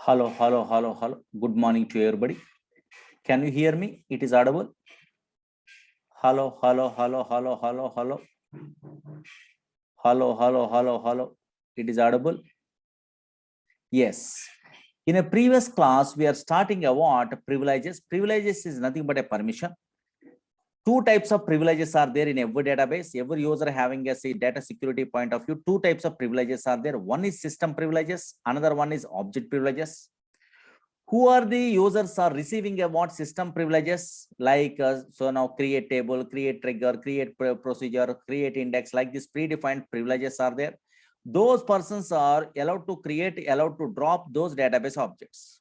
Hello, hello, hello, hello. Good morning to everybody. Can you hear me? It is audible. Hello, hello, hello, hello, hello, hello. Hello, hello, hello, hello. It is audible. Yes. In a previous class, we are starting about privileges. Privileges is nothing but a permission. Two types of privileges are there in every database. Every user having a data security point of view. Two types of privileges are there. One is system privileges. Another one is object privileges. Who are the users are receiving a what system privileges like so now create table, create trigger, create procedure, create index, like this predefined privileges are there. Those persons are allowed to create, allowed to drop those database objects.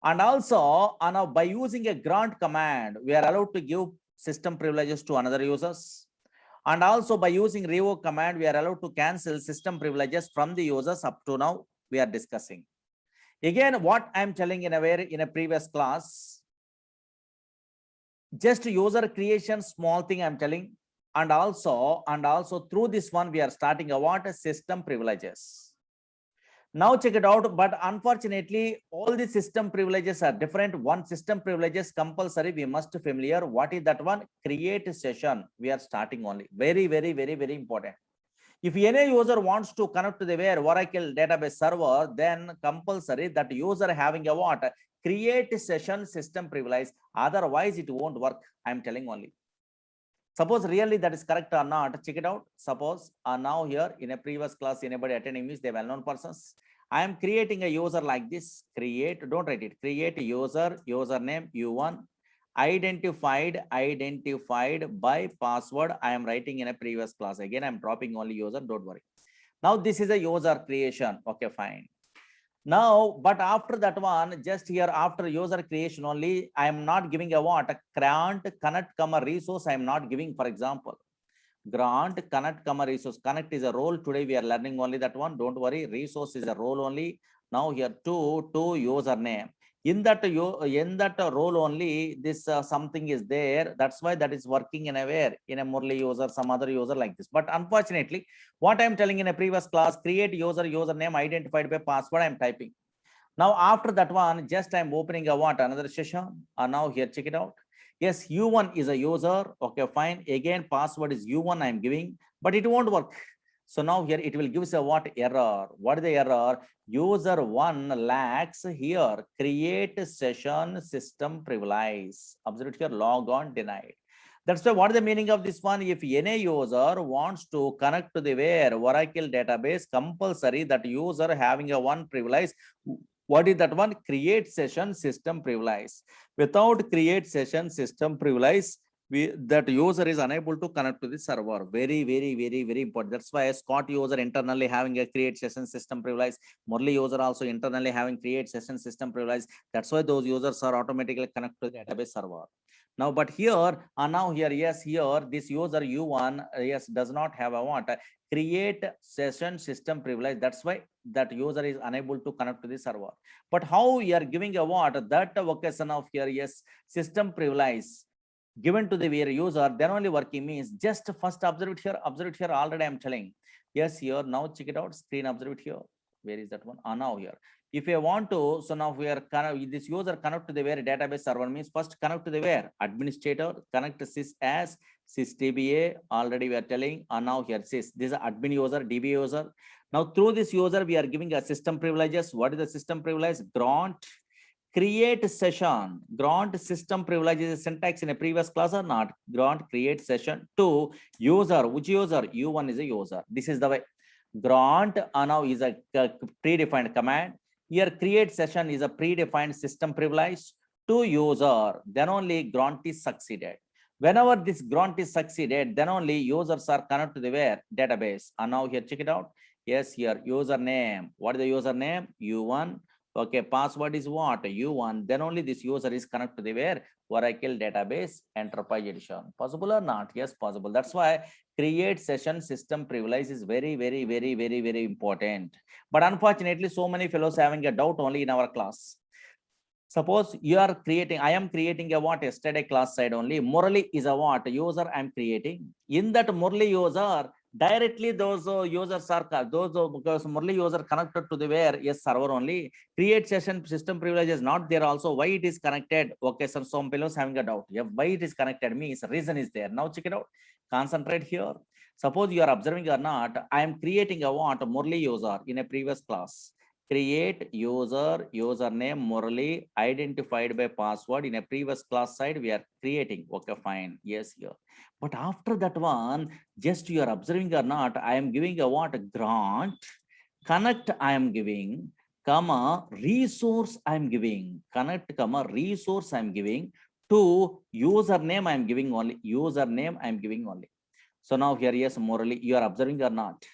And also by using a grant command, we are allowed to give system privileges to another users. And also by using revoke command, we are allowed to cancel system privileges from the users. Up to now we are discussing. Again, what I'm telling in a previous class, just user creation, small thing I'm telling, and also through this one we are starting about system privileges. Now check it out, but unfortunately all the system privileges are different. One system privileges compulsory, we must familiar. What is that one? Create session. We are starting only. Very, very, very, very important. If any user wants to connect to the Oracle database server, then compulsory that user having a what? Create session system privilege. Otherwise, it won't work. I'm telling only. Suppose really that is correct or not, check it out. Suppose now here in a previous class, anybody attending means they well-known persons. I am creating a user like this. Create, don't write it. Create user, username U1. Identified by password. I am writing in a previous class. Again, I'm dropping only user, don't worry. Now this is a user creation. Okay, fine. Now, but after that one, just here after user creation only, I am not giving a what? A grant connect comma resource. I am not giving, for example, grant connect comma resource. Connect is a role. Today we are learning only that one. Don't worry. Resource is a role only. Now here to username. In that role only, this something is there. That's why that is working in a Murli user, some other user like this. But unfortunately, what I'm telling in a previous class, create user, username identified by password, I'm typing. Now after that one, just I'm opening a what? Another session. Now here, check it out. Yes, U1 is a user. Okay, fine. Again, password is U1 I'm giving, but it won't work. So now here it will give us a what error? What is the error? User 1 lacks here create session system privilege. Observe here, log on denied. That's why what is the meaning of this one? If any user wants to connect to the Oracle database, compulsory that user having a one privilege. What is that one? Create session system privilege. Without create session system privilege, that user is unable to connect to the server. Very, very, very, very important. That's why Scott user internally having a create session system privilege. Murli user also internally having create session system privilege. That's why those users are automatically connected to the database server. Now, but here, now here, yes, here, this user U1, yes, does not have a what? Create session system privilege. That's why that user is unable to connect to the server. But how you are giving a what? That occasion of here, yes, system privilege given to the user, then only working means just first observe it here, already I'm telling. Yes, here, now check it out, screen observe it here. Where is that one? Now here. If you want to, so now we are this user connect to the database server means first connect to the administrator, connect sys as sysdba, already we are telling. Now here sys, this is admin user, db user. Now through this user, we are giving a system privileges. What is the system privilege? Grant create session. Grant system privilege is a syntax in a previous class or not? Grant create session to user. Which user? U1 is a user. This is the way. Grant now is a predefined command. Here create session is a predefined system privilege to user. Then only grant is succeeded. Whenever this grant is succeeded, then only users are connected to the database. And now here check it out. Yes, here username. What is the username? U1. Okay, password is what? U1. Then only this user is connected to the Oracle database enterprise edition. Possible or not? Yes, possible. That's why create session system privilege is very, very, very, very, very important. But unfortunately, so many fellows having a doubt only in our class. Suppose you are creating, I am creating a what? Yesterday class side only. Murali is a what? User I am creating. In that Murali user, directly those users are because Murli user connected to the where yes server only. Create session system privilege is not there also. Why it is connected? Okay, sir, some fellows having a doubt. Yeah, why it is connected means reason is there. Now check it out. Concentrate here. Suppose you are observing or not, I am creating a what Murli user in a previous class. Create user, username Murli identified by password in a previous class side we are creating. Okay, fine. Yes, here. But after that one, just you are observing or not, I am giving a what grant, connect I am giving, comma, resource I am giving, connect, comma, resource I am giving to username I am giving only, username I am giving only. So now here, yes, morally, you are observing or not?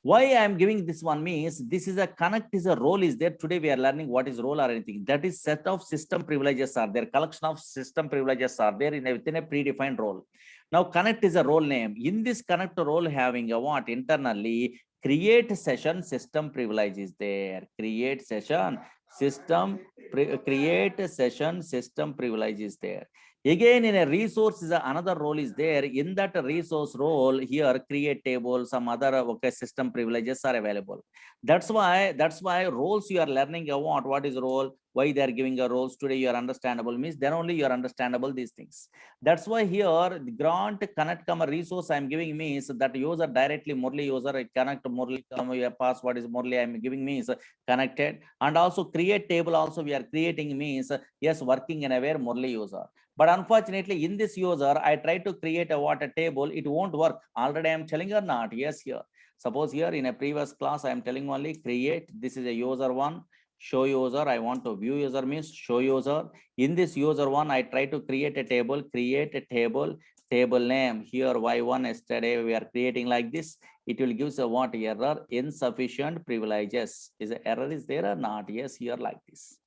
Why I am giving this one means this is a connect is a role is there. Today we are learning what is role or anything. That is set of system privileges are there. Collection of system privileges are there within a predefined role. Now connect is a role name. In this connect role having a what internally create session system privilege is there. Create session system create session system privilege is there. Again, in a resource is another role is there. In that resource role, here create table, some other okay, system privileges are available. That's why roles you are learning about what is role, why they are giving a roles today. You are understandable means then only you are understandable these things. That's why here the grant connect comma resource I am giving means that user directly Murli user connect Murli comma your password is Murli I am giving means connected, and also create table also we are creating means yes working in a where Murli user. But unfortunately, in this user, I try to create a water table. It won't work. Already I am telling or not? Yes, here. Suppose here in a previous class, I am telling only create. This is a user one. Show user. I want to view user means show user. In this user one, I try to create a table. Create a table. Table name. Here Y1 yesterday we are creating like this. It will give a what error? Insufficient privileges. Is the error is there or not? Yes, here like this.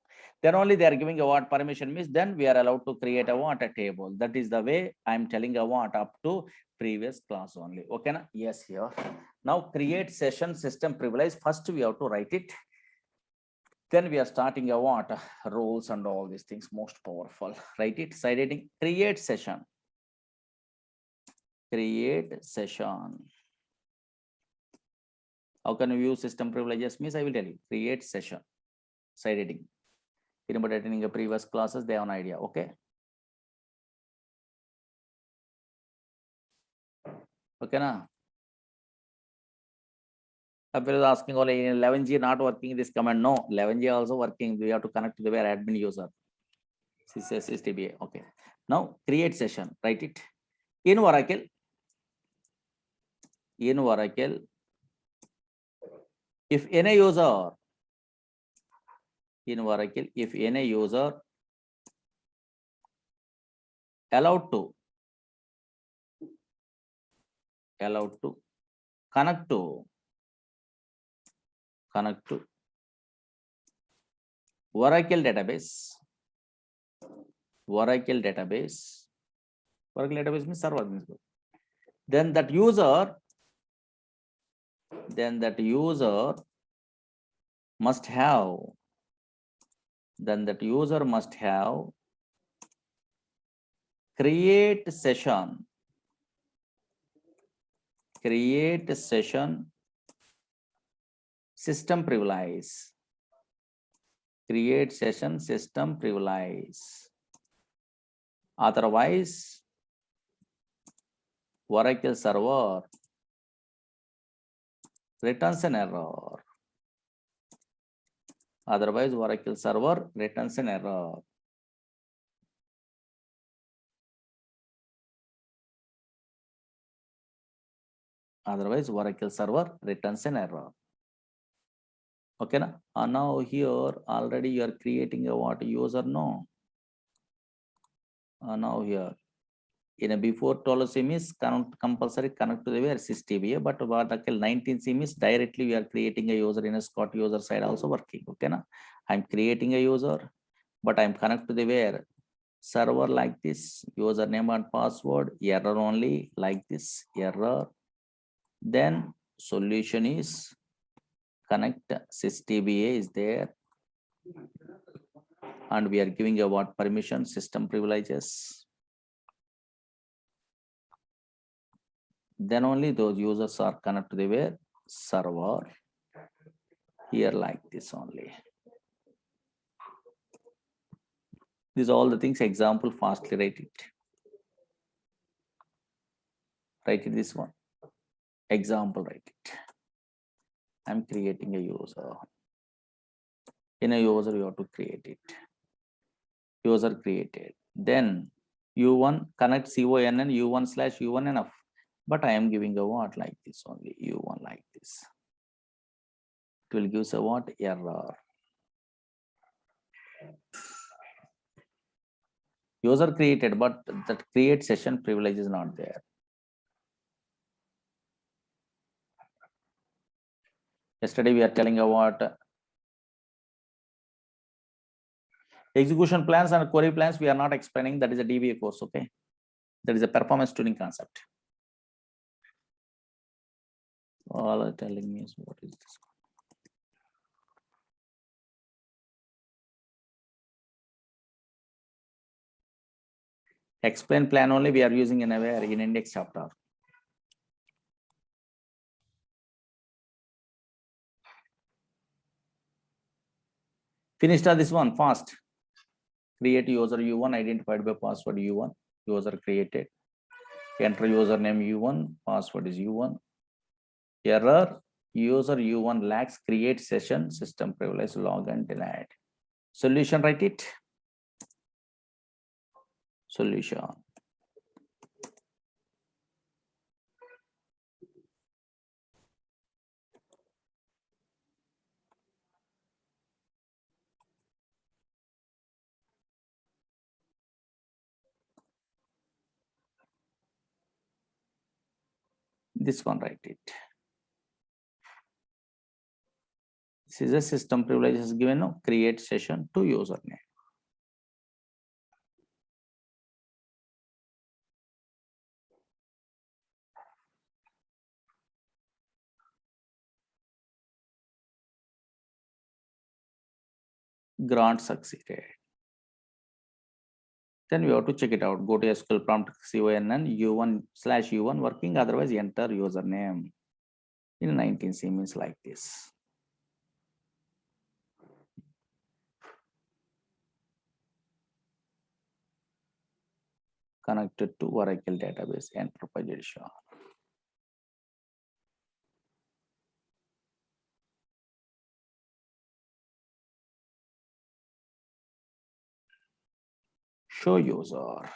Then only they are giving a what permission means then we are allowed to create a what a table. That is the way I am telling a what up to previous class only. Okay, na? Yes, here. Now create session system privilege. First we have to write it. Then we are starting a what roles and all these things most powerful. Write it. Side heading create session. Create session. How can we view system privileges means I will tell you. Create session. Side heading. Anybody attending a previous classes, they have an idea. Okay. Okay, na? Apple is asking only in 11G not working this command. No, 11G also working. We have to connect to the where admin user. CCSSTBA. Okay. Now create session. Write it in Oracle. In Oracle, if any user in Oracle, if any user allowed to connect to Oracle database. Oracle database means server means. Then that user must have create session system privilege. Create session system privilege. Otherwise, Oracle server returns an error. Otherwise, Oracle server returns an error. Otherwise, Oracle server returns an error. Okay, na? Now here already you are creating a what user no. Now here in a before 12 sim is compulsory connect to the where SysTBA, but Oracle 19 sim is directly we are creating a user in a Scott user side also working. Okay, na? I'm creating a user, but I'm connect to the where server like this, username and password, error only like this, error. Then solution is connect SysTBA is there, and we are giving a what permission system privileges. then only those users are connected to the where server here like this only. These are all the things. Example, fastly write it. Write it this one. Example, write it. I'm creating a user. In a user, you have to create it. User created. Then U1 connect CONN U1/U1 enough. But I am giving a what like this only. U1 like this. It will give a what error. User created, but that create session privilege is not there. Yesterday we are telling about execution plans and query plans. We are not explaining. That is a DBA course. Okay, that is a performance tuning concept. All are telling me is what is this? Explain plan only we are using in where in index chapter. Finished this one fast. Create user U1 identified by password U1. User created. Enter username U1. Password is U1. Error. User U1 lacks create session system privilege log and denied. Solution, write it. Solution. This one, write it. This is a system privilege is given no create session to username. Grant succeeded. Then we have to check it out. Go to SQL prompt CONN U1/U1 working. Otherwise, enter username. In 19C means like this. Connected to Oracle database enterprise edition. Show user.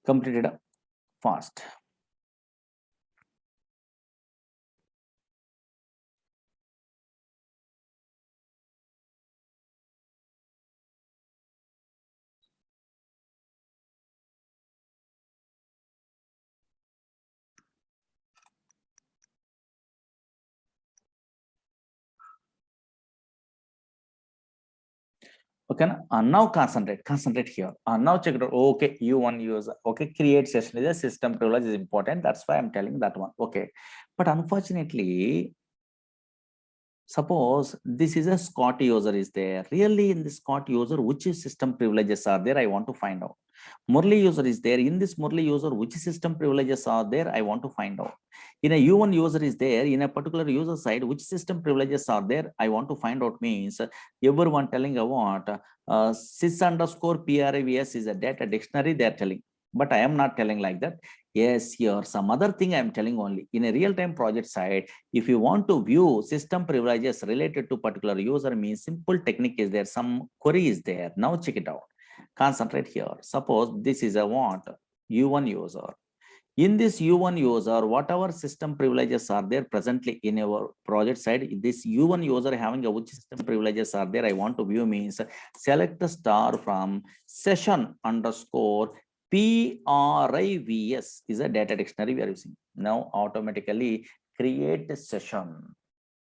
Completed fast. Okay, now concentrate here. Now check it out. Okay, U1 user. Okay, create session is a system privilege is important. That's why I'm telling that one. Okay, but unfortunately, suppose this is a Scott user is there. Really in the Scott user, which system privileges are there? I want to find out. Murli user is there. In this Murli user, which system privileges are there? I want to find out. In a U1 user is there. In a particular user side, which system privileges are there? I want to find out means everyone telling about sys_privs is a data dictionary. They are telling, but I am not telling like that. Yes, here some other thing I'm telling only. In a real-time project side, if you want to view system privileges related to particular user, means simple technique is there, some query is there. Now check it out. Concentrate here. Suppose this is a what? U1 user. In this U1 user, whatever system privileges are there presently in our project side, this U1 user having a which system privileges are there, I want to view means select the star from session underscore PRIVS is a data dictionary we are using. Now automatically create a session.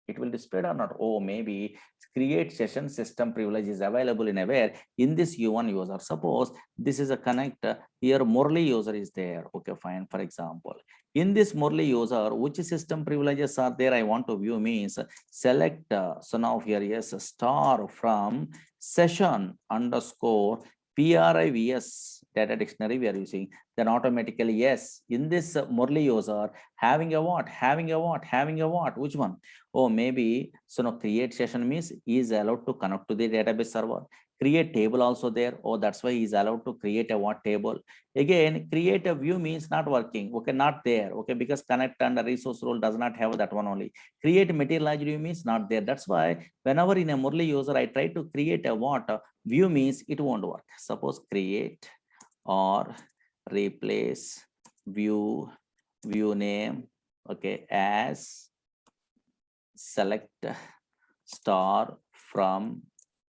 It will display or not. Oh, maybe create session system privilege is available in aware in this U1 user. Suppose this is a connect here Murli user is there. Okay, fine. For example, in this Murli user, which system privileges are there? I want to view means select. So now here yes, star from session underscore PRIVS data dictionary we are using. Then automatically yes, in this Murli user having a what? Having a what? Having a what? Which one? Oh, maybe so now create session means he is allowed to connect to the database server. Create table also there. Oh, that's why he is allowed to create a what table. Again, create a view means not working. Okay, not there. Okay, because connect and resource role does not have that one only. Create materialized view means not there. That's why whenever in a Murli user, I try to create a what view means it won't work. Suppose create or replace view name. Okay, as select star from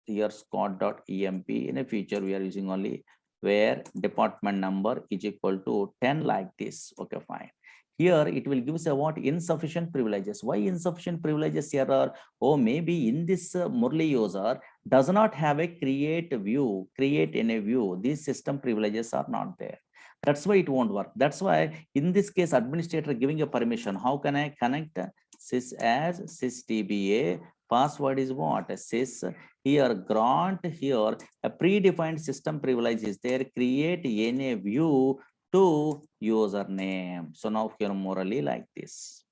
your scott.emp. In a feature we are using only where department number is equal to 10 like this. Okay, fine. Here it will give us a what? Insufficient privileges. Why insufficient privileges here are? Oh, maybe in this Murli user does not have a create view, create in a view. These system privileges are not there. That's why it won't work. That's why in this case, administrator giving a permission. How can I connect sys as sysdba? Password is what? Sys. Here grant here a predefined system privilege is there. Create any view to username. So now here Murali like this.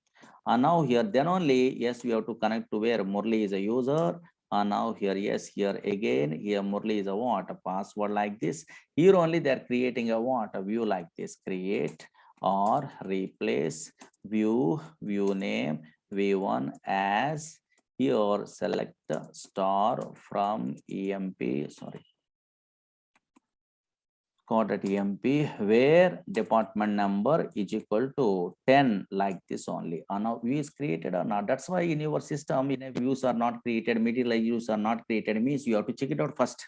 And now here then only yes we have to connect to where Murli is a user. And now here yes here again here Murli is a what? A password like this. Here only they are creating a what? A view like this. Create or replace view name v1 as here select star from emp scott.emp where department number is equal to 10 like this only. And now view is created or not. That's why in your system in a views are not created, materialized views are not created means you have to check it out first.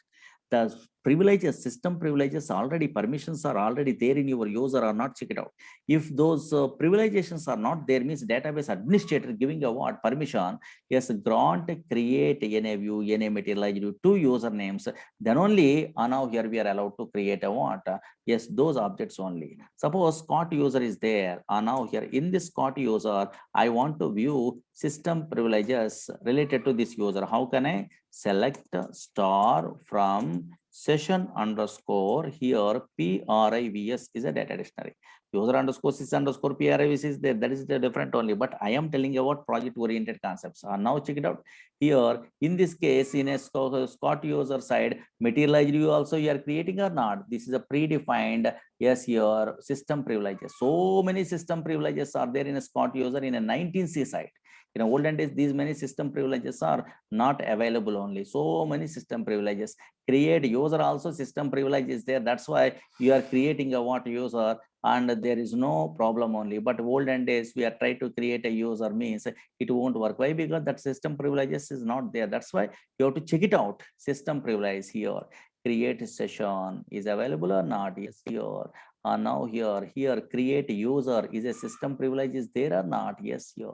The privileges, system privileges already, permissions are already there in your user or not, check it out. If those privileges are not there means database administrator giving a what permission, yes, grant create any view, any materialized view two usernames, then only now here we are allowed to create a what? Yes, those objects only. Suppose Scott user is there, now here in this Scott user, I want to view system privileges related to this user. How can I? Select star from session underscore here PRIVS is a data dictionary. User underscore sys underscore PRIVS is there. That is the different only. But I am telling you about project oriented concepts. Now check it out. Here in this case, in a Scott user side, materialized view also you are creating or not. This is a predefined yes your system privileges. So many system privileges are there in a Scott user in a 19C site. In olden days, these many system privileges are not available only. So many system privileges. Create user also system privilege is there. That's why you are creating a what user and there is no problem only. But olden days, we are trying to create a user means it won't work. Why? Because that system privileges is not there. That's why you have to check it out. System privilege here. Create a session is available or not? Yes, here. Now here create user is a system privilege is there or not? Yes, here.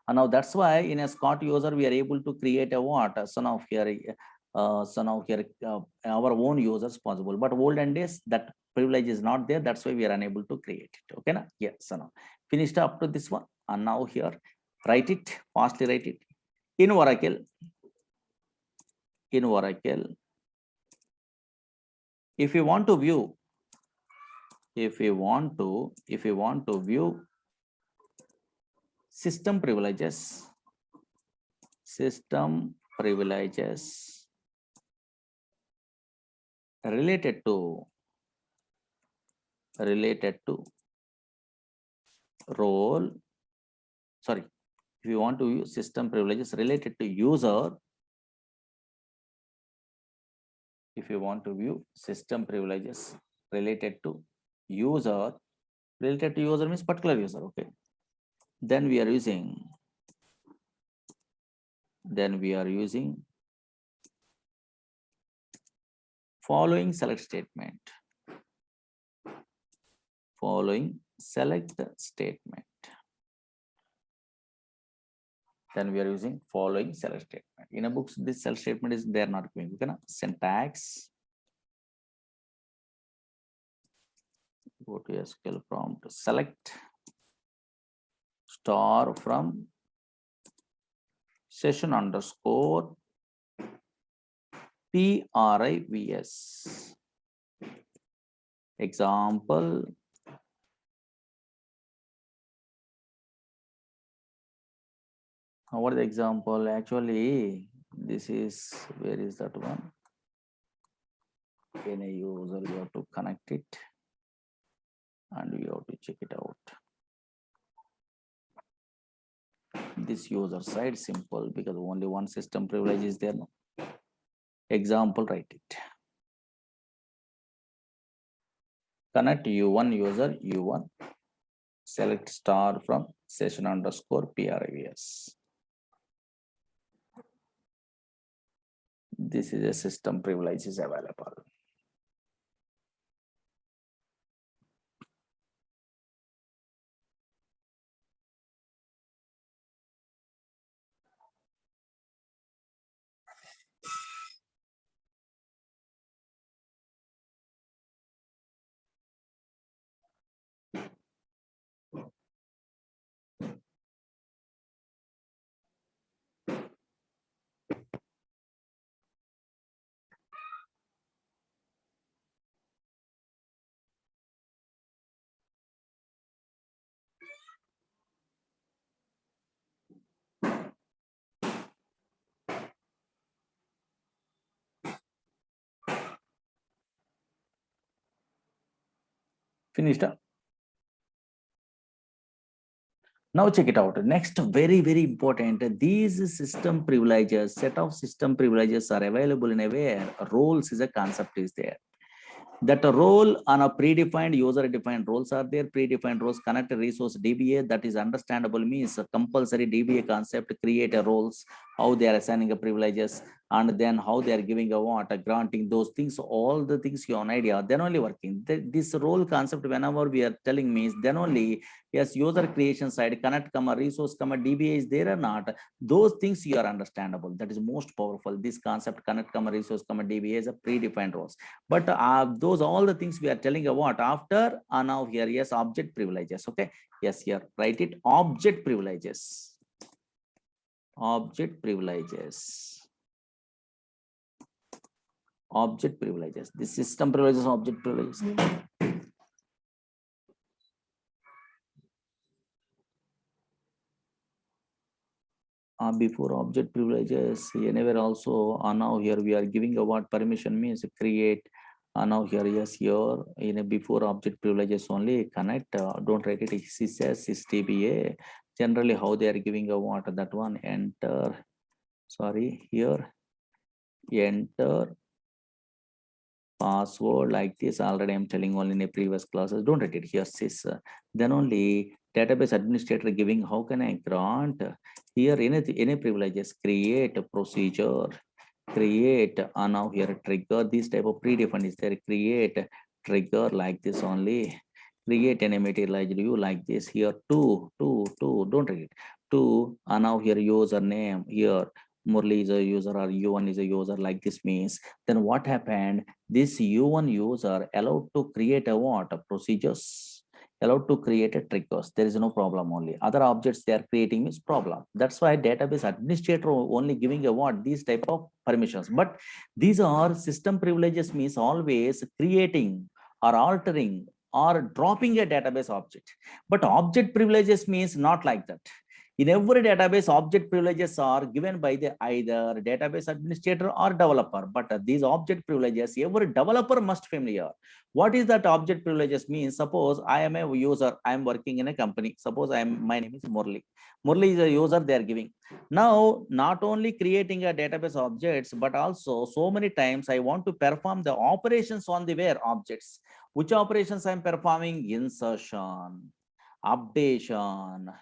And now that's why in a Scott user, we are able to create a what? So now here, our own users possible. But olden days, that privilege is not there. That's why we are unable to create it. Okay, na? Yeah, so now finished up to this one. And now here, write it, fastly write it. In Oracle, if you want to view, view system privileges related to role, sorry, if you want to use system privileges related to user, if you want to view system privileges related to user means particular user, okay, then we are using following select statement. Following select statement. Then we are using following select statement. In a books, this select statement is there not going. Okay, na? Syntax. Go to SQL prompt. Select star from session underscore privs. Example. What is the example? Actually, this is, where is that one? When a user, you have to connect it and we have to check it out. This user side simple because only one system privilege is there. No? Example, write it. Connect U1 user U1. Select star from session underscore privs. This is a system privilege is available. Finished. Now check it out. Next, very, very important. These system privileges, set of system privileges are available in a where roles is a concept is there. That a role on a predefined user defined roles are there. Predefined roles connect a resource DBA, that is understandable, means a compulsory DBA concept create a roles, how they are assigning a privileges, and then how they are giving a what, a granting those things, all the things you have an idea, then only working. This role concept, whenever we are telling means, then only, yes, user creation side, connect, comma, resource, comma, DBA is there or not, those things you are understandable. That is most powerful. This concept, connect, comma, resource, comma, DBA is a predefined roles. But those all the things we are telling what after are now here, yes, object privileges. Okay, yes, here write it, object privileges. Object privileges. Object privileges. The system privileges, object privileges. Before object privileges, anywhere also now here we are giving a what permission means create. Now here, yes, here in a before object privileges only connect. Don't write it. CSS is DBA. Generally, how they are giving a what, that one, enter. Sorry, here enter password like this. Already I'm telling only in a previous classes. Don't write it here. Sys. Then only database administrator giving how can I grant here any privileges, create a procedure, create now here trigger, this type of predefined is there, create trigger like this only, create any materialized view like this here, two, don't write it, two, now here username here, Murli is a user or U1 is a user like this means, then what happened, this U1 user allowed to create a what, a procedures, allowed to create a triggers, there is no problem only. Other objects they are creating is problem. That's why database administrator only giving a what, these type of permissions. But these are system privileges means always creating or altering or dropping a database object. But object privileges means not like that. In every database, object privileges are given by the either database administrator or developer. But these object privileges, every developer must familiar. What is that object privileges means? Suppose I am a user, I am working in a company. Suppose my name is Murli. Murli is a user they are giving. Now, not only creating a database objects, but also so many times I want to perform the operations on the where objects. Which operations I am performing? Insertion, updation,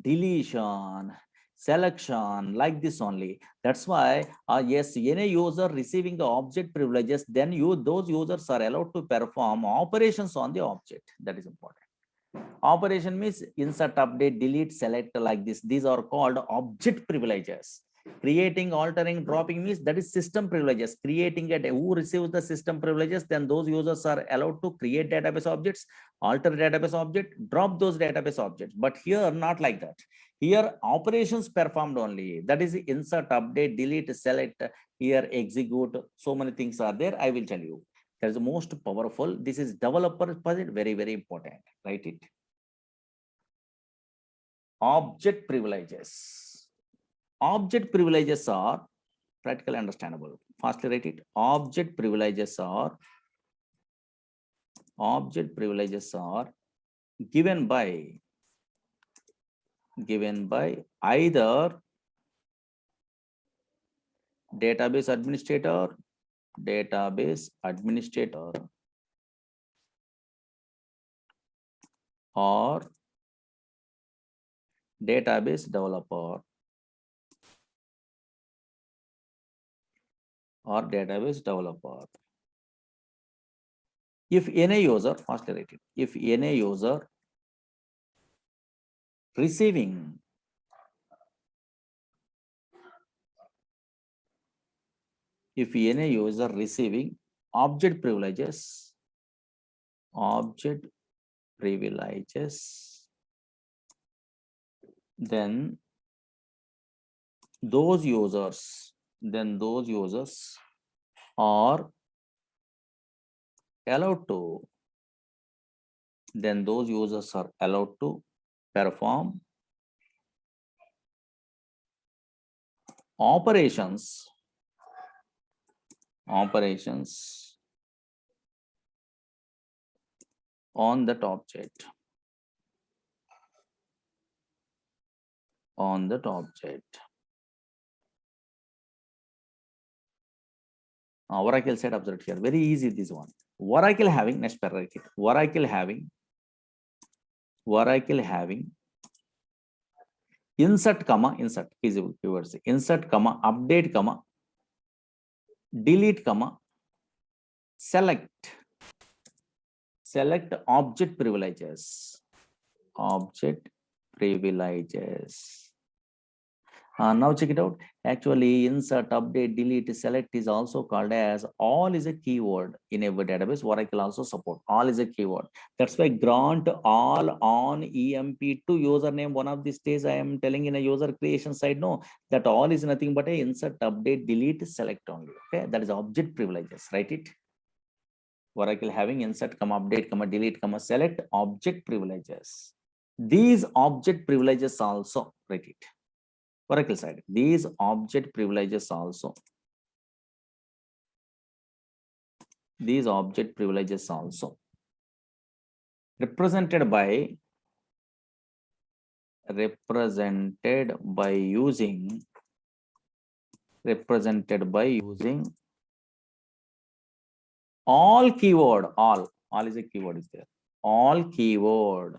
deletion, selection, like this only. That's why yes, any user receiving the object privileges, then those users are allowed to perform operations on the object. That is important. Operation means insert, update, delete, select, like this. These are called object privileges. Creating, altering, dropping means that is system privileges. Creating it, who receives the system privileges, then those users are allowed to create database objects, alter database object, drop those database objects. But here, not like that. Here, operations performed only. That is insert, update, delete, select, here execute. So many things are there. I will tell you. That is the most powerful. This is developer, very, very important. Write it. Object privileges. Object privileges are practically understandable. Fastly write it. Object privileges are given by either database administrator or database developer If any user, fastly write it, if any user receiving object privileges, then those users are allowed to perform operations on that object. Oracle said observed here. Very easy this one. Oracle having, next paragraph, Oracle having insert, is keywords. Insert, update, delete, select object privileges. Now check it out. Actually, insert, update, delete, select is also called as all is a keyword in every database. Oracle also support all is a keyword. That's why grant all on EMP2 username. One of these days I am telling in a user creation side, no, that all is nothing but a insert, update, delete, select only. Okay, that is object privileges. Write it. Oracle having insert, update, delete, select object privileges. These object privileges also, write it. Oracle side, these object privileges also represented by using all keyword. All is a keyword is there. All keyword.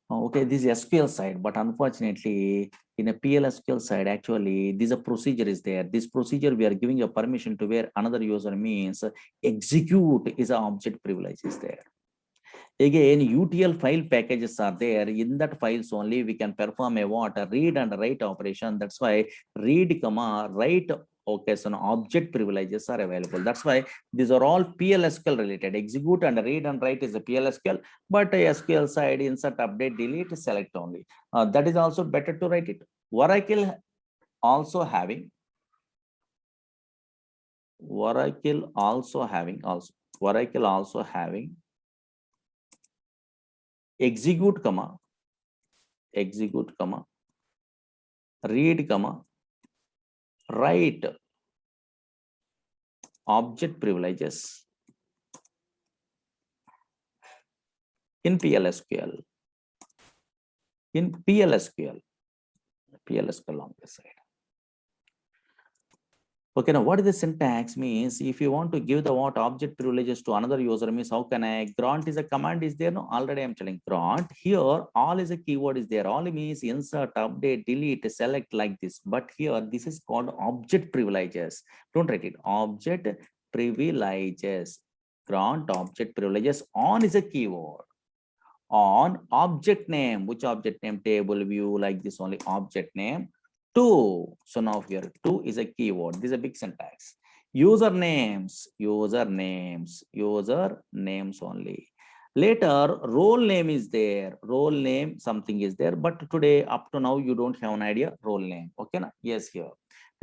Okay, this is SQL side, but unfortunately, in a PLSQL side, actually, this a procedure is there. This procedure we are giving a permission to where another user means execute is an object privilege is there. Again, UTL file packages are there. In that files only we can perform a read and write operation. That's why read, write occasion object privileges are available. That's why these are all PLSQL related. Execute and read and write is a PLSQL, but a SQL side insert, update, delete, select only. That is also better to write it. Oracle also having Oracle also having execute comma, read comma, write object privileges in PLSQL. In PLSQL on this side. Okay, now what is the syntax means? If you want to give the what object privileges to another user means how can I? Grant is a command is there? No, already I'm telling grant. Here all is a keyword is there. All means insert, update, delete, select like this. But here this is called object privileges. Don't write it. Object privileges. Grant object privileges. On is a keyword. On object name. Which object name? Table view like this only object name. To. So now here to is a keyword. This is a big syntax. Usernames only. Later role name is there. Role name something is there. But today up to now you don't have an idea role name. Okay, na? Yes, here.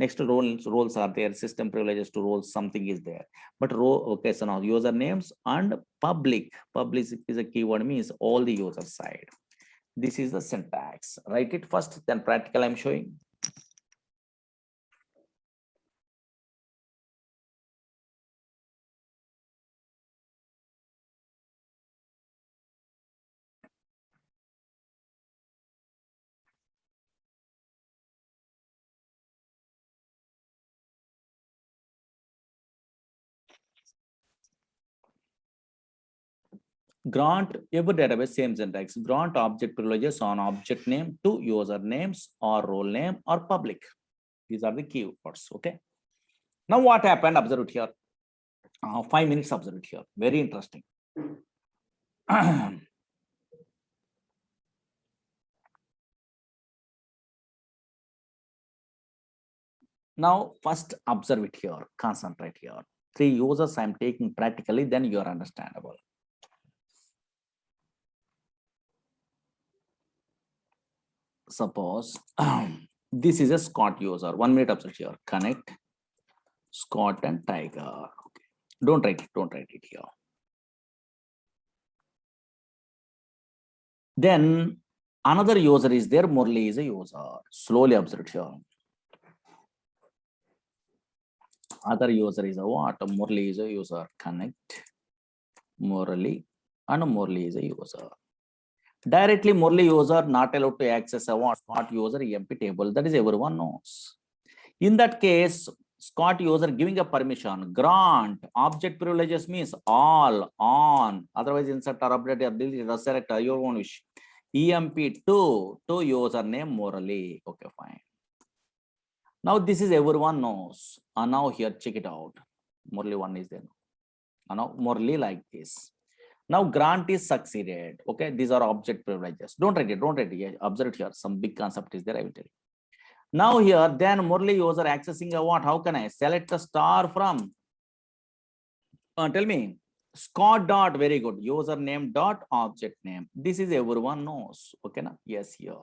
Next roles are there. System privileges to roles something is there. But okay, so now usernames and public is a keyword means all the user side. This is the syntax. Write it first, then practical I'm showing. Grant every database same syntax. Grant object privileges on object name to usernames or role name or public. These are the keywords. Okay. Now what happened? Observe it here. 5 minutes. Observe it here. Very interesting. Now first observe it here. Concentrate here. 3 users I'm taking practically. Then you are understandable. Suppose this is a Scott user. 1 minute observe here. Connect Scott and Tiger. Okay. Don't write it here. Then another user is there. Murli is a user. Slowly observe it here. Other user is a what? Murli is a user. Connect Murli and Murli is a user. Directly Murli user not allowed to access a what? Scott user EMP table. That is everyone knows. In that case, Scott user giving a permission, grant object privileges means all on, otherwise insert or update or delete or select your own wish. EMP to username Murali. Okay, fine. Now this is everyone knows. And now here check it out. Murali one is there. And now Murali like this. Now grant is succeeded. Okay, these are object privileges. Don't write it. Observe it here. Some big concept is there. I will tell you. Now here, then Murali user accessing a what? How can I select a star from? Tell me. Scott dot, very good. Username dot object name. This is everyone knows. Okay, na? Yes, here.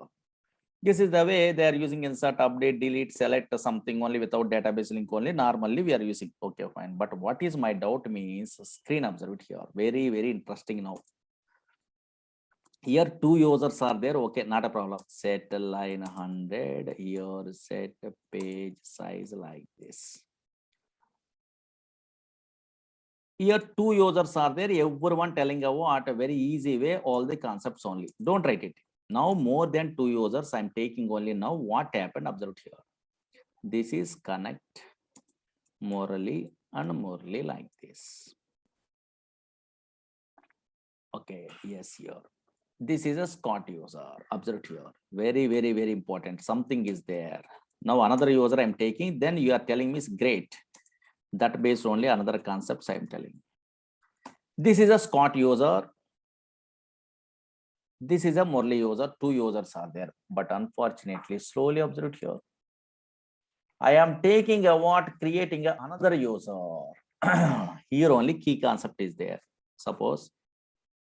This is the way they are using insert, update, delete, select something only without database link only. Normally we are using. Okay, fine. But what is my doubt means screen observe it here. Very, very interesting now. Here 2 users are there. Okay, not a problem. Set line 100. Here set page size like this. Here 2 users are there. Everyone telling a what? A very easy way. All the concepts only. Don't write it. Now more than 2 users. I'm taking only now. What happened? Observe here. This is connect Murali and Murali like this. Okay. Yes, here. This is a Scott user. Observe here. Very, very, very important. Something is there. Now another user I'm taking. Then you are telling me is great. That based only another concepts I'm telling. This is a Scott user. This is a Murali user. 2 users are there. But unfortunately, slowly observe here. I am taking a what? Creating another user. Here only key concept is there. Suppose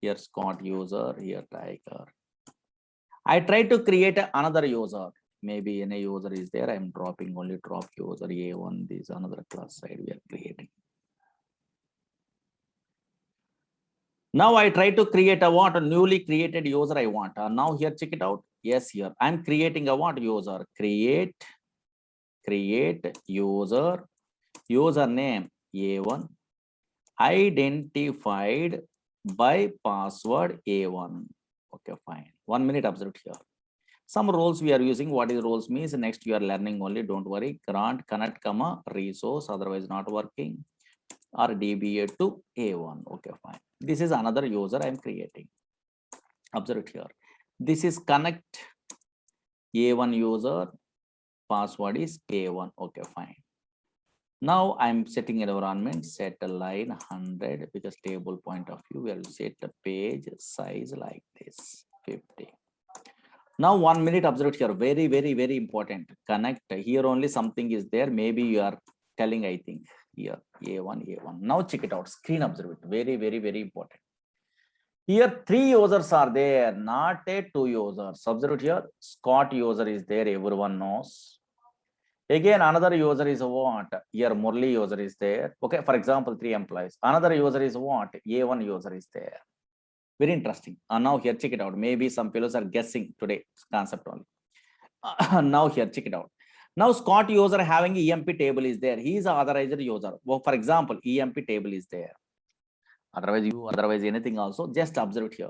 here Scott user, here Tiger. I try to create another user. Maybe any user is there. I'm dropping only drop user A1. This another class side we are creating. Now I try to create a what? A newly created user I want. Now here, check it out. Yes, here I'm creating a what user? Create user, username A1, identified by password A1. Okay, fine. 1 minute, observe here. Some roles we are using. What is roles means? Next you are learning only. Don't worry. Grant, connect, comma, resource, otherwise not working, or DBA to A1. Okay, fine. This is another user I am creating. Observe it here. This is connect A1 user, password is A1. Okay, fine. Now I'm setting an environment, set a line 100 because table point of view, we'll set the page size like this, 50. Now 1 minute, observe here, very, very, very important. Connect here only something is there. Maybe you are telling, I think here, A1. Now check it out, screen observe it, very, very, very important. Here 3 users are there, not a 2 users. Observe it here, Scott user is there, everyone knows. Again, another user is what? Here Murli user is there. Okay, for example, 3 employees. Another user is what? A1 user is there. Very interesting. Now here, check it out. Maybe some fellows are guessing today concept only. Now here, check it out. Now Scott user having EMP table is there. He is an authorized user. Well, for example, EMP table is there. Otherwise anything also. Just observe it here.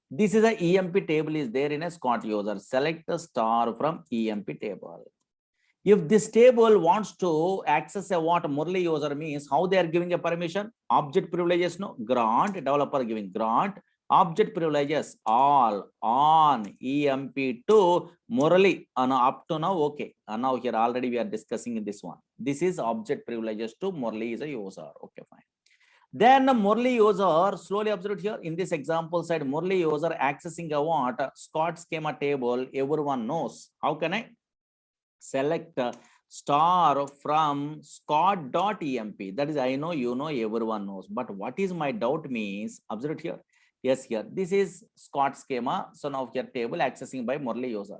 This is a EMP table is there in a Scott user. Select the star from EMP table. If this table wants to access a what Murli user means, how they are giving a permission? Object privileges, no, grant, developer giving grant, object privileges all on EMP to Murli, up to now, okay. And now here already we are discussing this one. This is object privileges to Murli is a user, okay, fine. Then Murli user, slowly observe here, in this example side, Murli user accessing a what? Scott schema table, everyone knows. How can I? Select star from Scott.emp. That is, I know, you know, everyone knows. But what is my doubt means, observe it here. Yes, here. This is Scott schema. So now here table accessing by Murli user.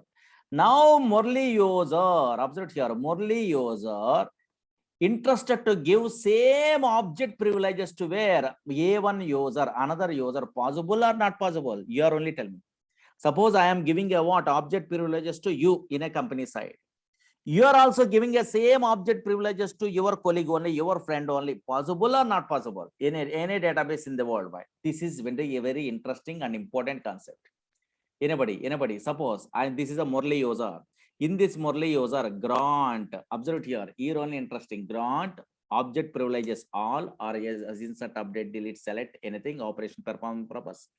Now Murli user, observe it here. Murli user interested to give same object privileges to where? A1 user, another user. Possible or not possible? You are only telling me. Suppose I am giving a what? Object privileges to you in a company side. You are also giving a same object privileges to your colleague only, your friend only. Possible or not possible in any database in the worldwide? This is a very interesting and important concept. Anybody, suppose this is a Murli user. In this Murli user, grant, observe it here only interesting, grant object privileges all, or as insert, update, delete, select, anything, operation performance purpose.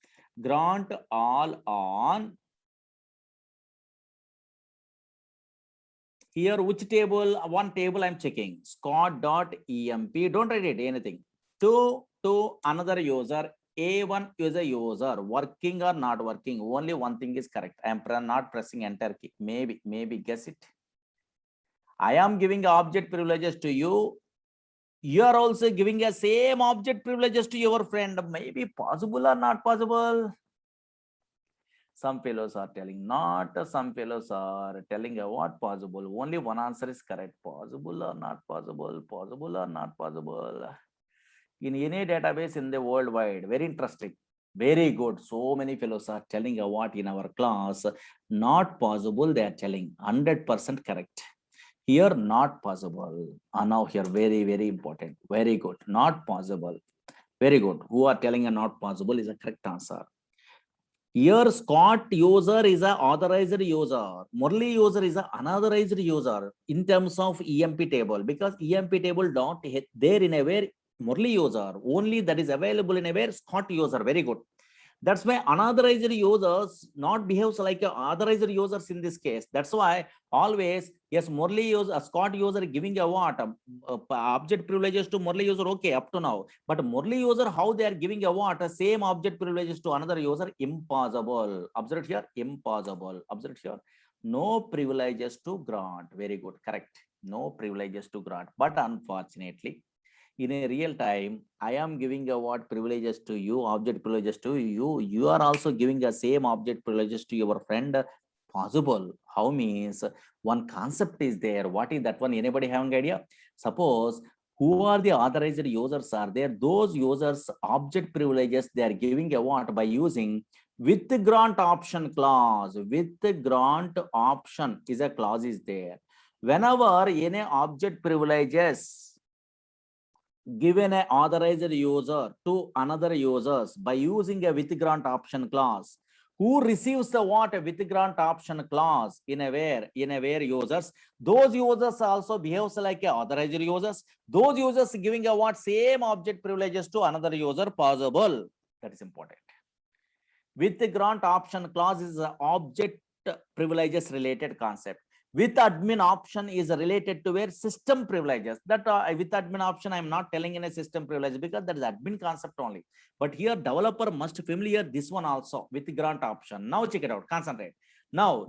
Grant all on. Here, which table? One table I'm checking, Scott.emp. Don't write it anything. To another user, A1 is a user, working or not working. Only one thing is correct. I am not pressing enter key. Maybe guess it. I am giving object privileges to you. You are also giving a same object privileges to your friend. Maybe possible or not possible? Some fellows are telling not, some fellows are telling what possible. Only one answer is correct. Possible or not possible, possible or not possible. In any database in the worldwide, very interesting, very good. So many fellows are telling what in our class, not possible, they are telling 100% correct. Here, not possible. Now here, very, very important, very good, not possible, very good. Who are telling a not possible is a correct answer. Here, Scott user is an authorized user. Murli user is an unauthorized user in terms of EMP table, because EMP table don't there in a where Murli user, only that is available in a where Scott user. Very good. That's why unauthorized users not behaves like authorized users in this case. That's why always, yes, Murli user, Scott user giving a what? Object privileges to Murli user, okay, up to now. But Murli user, how they are giving a what? Same object privileges to another user, impossible. Observe here, impossible. Observe here, no privileges to grant. Very good, correct. No privileges to grant. But unfortunately, in a real time, I am giving a what privileges to you, object privileges to you. You are also giving the same object privileges to your friend. Possible. How means one concept is there. What is that one? Anybody having idea? Suppose Who are the authorized users are there? Those users object privileges they are giving a what by using with grant option clause. With grant option is a clause is there. Whenever any object privileges given a authorized user to another users by using a with grant option clause, who receives the what with grant option clause in a where users, those users also behaves like a authorized users, those users giving a what same object privileges to another user possible. That is important. With the grant option clause is a object privileges related concept. With admin option is related to where system privileges. That with admin option, I'm not telling in a system privilege because that is admin concept only. But here developer must familiar this one also with grant option. Now check it out, concentrate. Now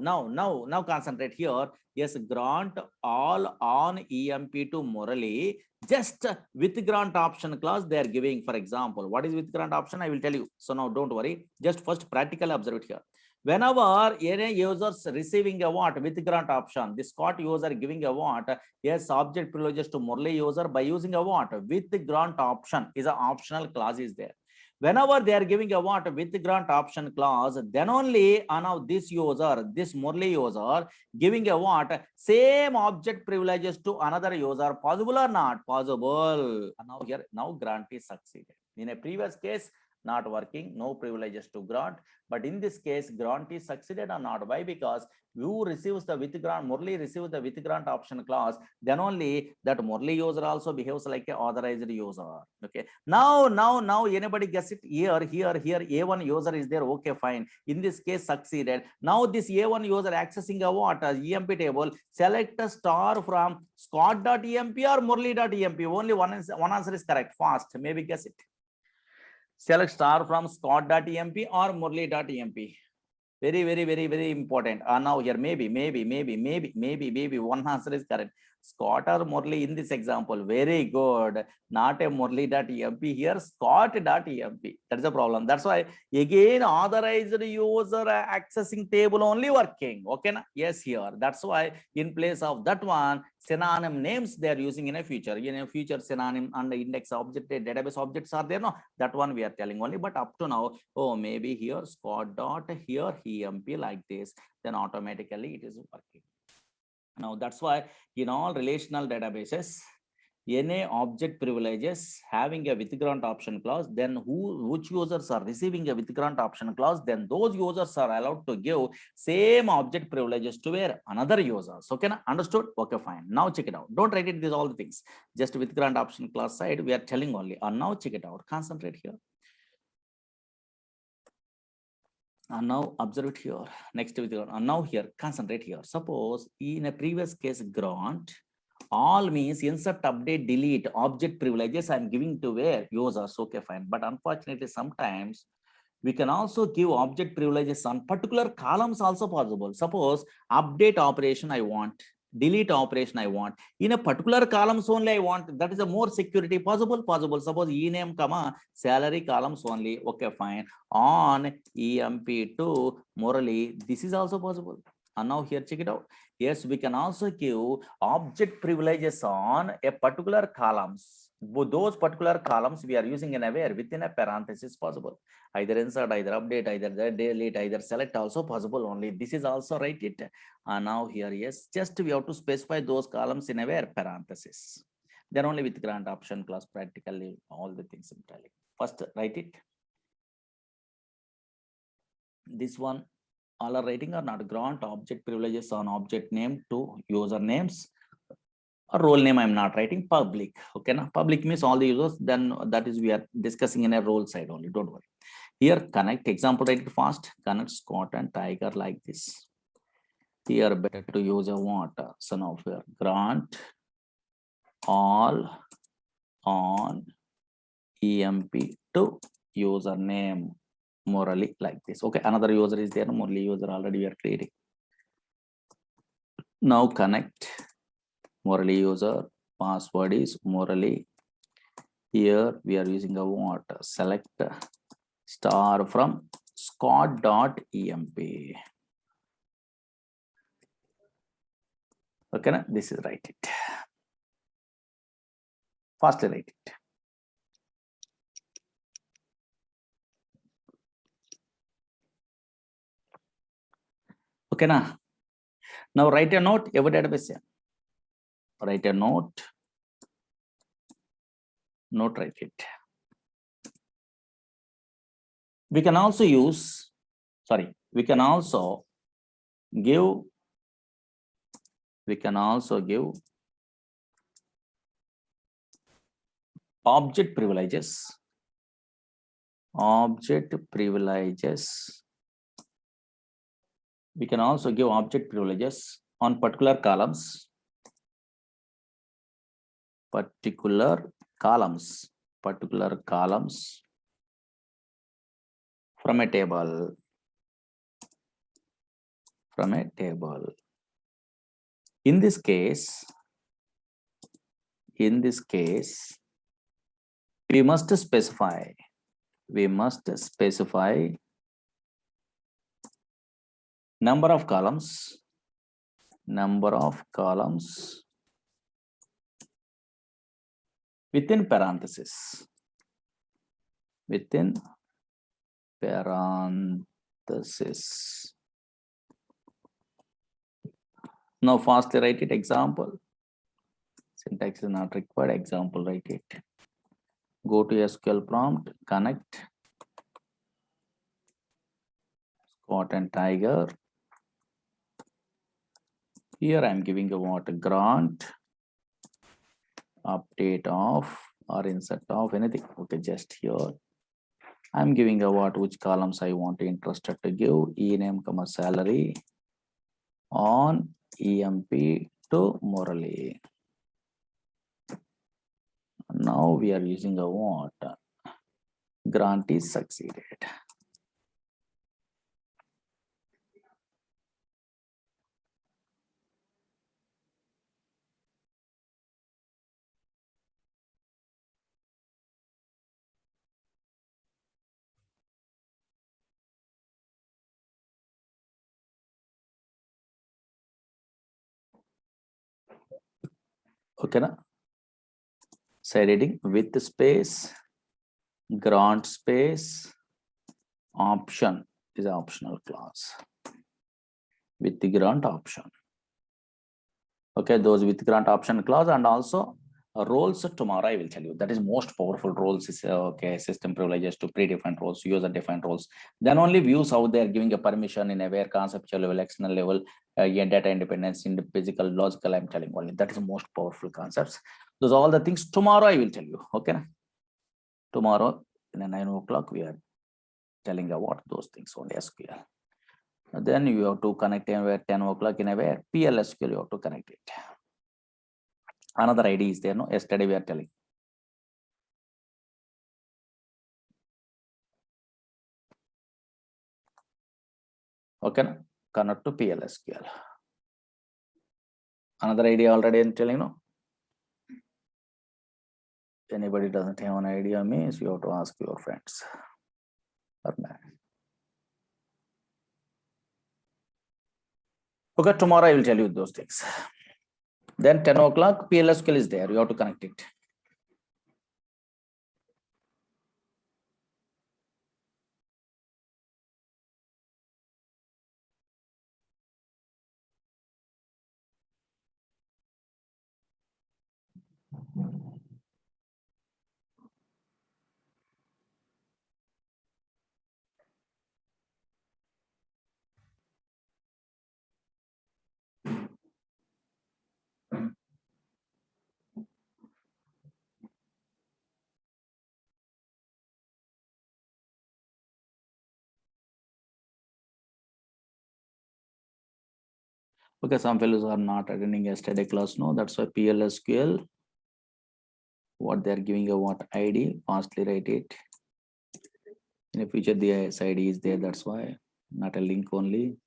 concentrate here. Yes, grant all on EMP to Murali. Just with grant option clause they are giving. For example, what is with grant option? I will tell you. So now don't worry. Just first practically observe it here. Whenever any users receiving a what with grant option, this Scott user giving a what, yes, object privileges to Murali user by using a what with the grant option is an optional clause is there. Whenever they are giving a what with the grant option clause, then only now this user, this Murali user giving a what same object privileges to another user, possible or not possible. Now here now grant is succeeded. In a previous case, not working, no privileges to grant. But in this case, grant is succeeded or not. Why? Because you receives the with grant, Murali receives the with grant option clause, then only that Murali user also behaves like a authorized user. Okay. Now anybody guess it? Here, A1 user is there. Okay, fine. In this case, succeeded. Now this A1 user accessing a what? EMP table, select a star from Scott.emp or Murali.emp. Only one answer is correct. Fast. Maybe guess it. Select star from Scott.emp or Murali.emp. Very important. Now here maybe one answer is correct. Scott or Murali in this example. Very good. Not a Murali.emp here, Scott.emp. That's the problem. That's why again authorized user accessing table only working. Okay. Yes, here. That's why in place of that one, synonym names they are using in a future. In a future, synonym and index object, database objects are there. No, that one we are telling only. But up to now, oh, maybe here Scott dot here EMP like this, then automatically it is working. Now that's why in all relational databases, any object privileges having a with grant option clause, then which users are receiving a with grant option clause, then those users are allowed to give same object privileges to where another users. Okay, understood? Okay, fine. Now check it out. Don't write it these all the things. Just with grant option clause side, we are telling only. And now check it out. Concentrate here. And now observe it here. Next with and now here concentrate here. Suppose in a previous case grant, all means insert, update, delete object privileges I'm giving to where users. Okay, fine. But unfortunately, sometimes we can also give object privileges on particular columns also possible. Suppose update operation I want, delete operation I want in a particular columns only I want. That is a more security possible. Suppose ename comma salary columns only. Okay, fine. On EMP2 Murali, this is also possible. And now here check it out. Yes, we can also give object privileges on a particular columns. Those particular columns we are using in a where within a parenthesis possible. Either insert, either update, either delete, either select also possible only. This is also write it. And now here, yes, just we have to specify those columns in a where parenthesis. Then only with grant option clause practically all the things I'm telling. First write it. This one all are writing or not. Grant object privileges on object name to user names. A role name I'm not writing, public. Okay, now public means all the users, then that is we are discussing in a role side only, don't worry. Here connect, example write it fast, connect Scott and Tiger like this. Here better to use a what? So now here grant all on EMP to username Murali like this. Okay, another user is there, Murali user already we are creating. Now connect Murali user, password is Murali. Here we are using a what? Select star from Scott.emp. Okay, this is write it. Fastly write it. Okay, now write a note. Every database. Write a note. Note, write it. We can also use, we can also give object privileges. We can also give object privileges on particular columns. Particular columns from a table. In this case, we must specify number of columns within parentheses. Now fastly write it. Example. Syntax is not required. Example, write it. Go to SQL prompt, connect Scott and Tiger. Here I am giving a what? Grant, update of or insert of anything. Okay, just here I'm giving a what, which columns I want interested to give. ename, salary on emp to Murali. Now we are using a what? Grant is succeeded. Okay, na? Side heading with space, grant space, option is an optional clause with the grant option. Okay, those with grant option clause, and also roles. Tomorrow I will tell you that is most powerful roles is okay, system privileges to pre-defined roles, user defined roles. Then only views how they are giving a permission in a where conceptual level, external level, data independence, in the physical, logical. I'm telling only that is the most powerful concepts. Those are all the things tomorrow I will tell you. Okay, tomorrow in 9 o'clock we are telling about those things only SQL. Then you have to connect anywhere 10 o'clock in a where PLSQL you have to connect it. Another ID is there, no? Yesterday we are telling. Okay, connect to PLSQL. Another idea already I'm telling, no? Anybody doesn't have an idea means you have to ask your friends. Okay, tomorrow I will tell you those things. Then 10 o'clock PLSQL is there. You have to connect it. Okay, some fellows are not attending yesterday class. No, that's why PLSQL. What they are giving a what ID, fastly write it. In the future, the ID is there. That's why not a link only.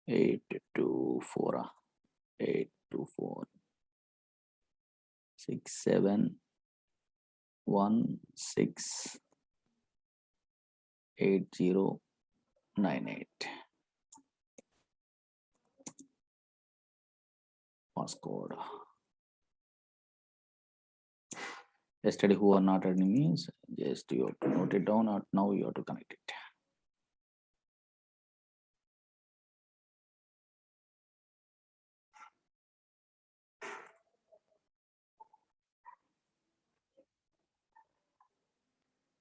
824 824 6716 8098. source code. Yesterday who are not ready means just you have to note it down, or now you have to connect it.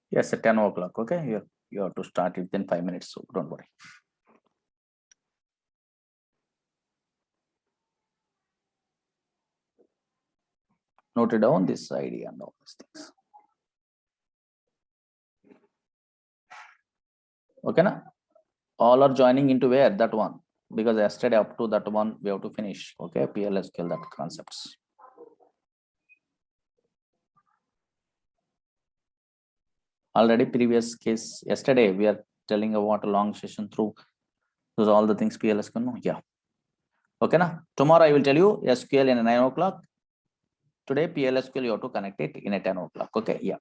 Yes, at 10 o'clock. Okay, you have to start it within 5 minutes, so don't worry. Note it down, this ID and all these things. Okay, na? All are joining into where? That one. Because yesterday up to that one, we have to finish. Okay, PLSQL, that concepts. Already previous case, yesterday we are telling about a long session through those all the things PLSQL. No? Yeah. Okay, na? Tomorrow I will tell you SQL in 9 o'clock. Today PLSQL you have to connect it in a 10 o'clock. Okay, yeah.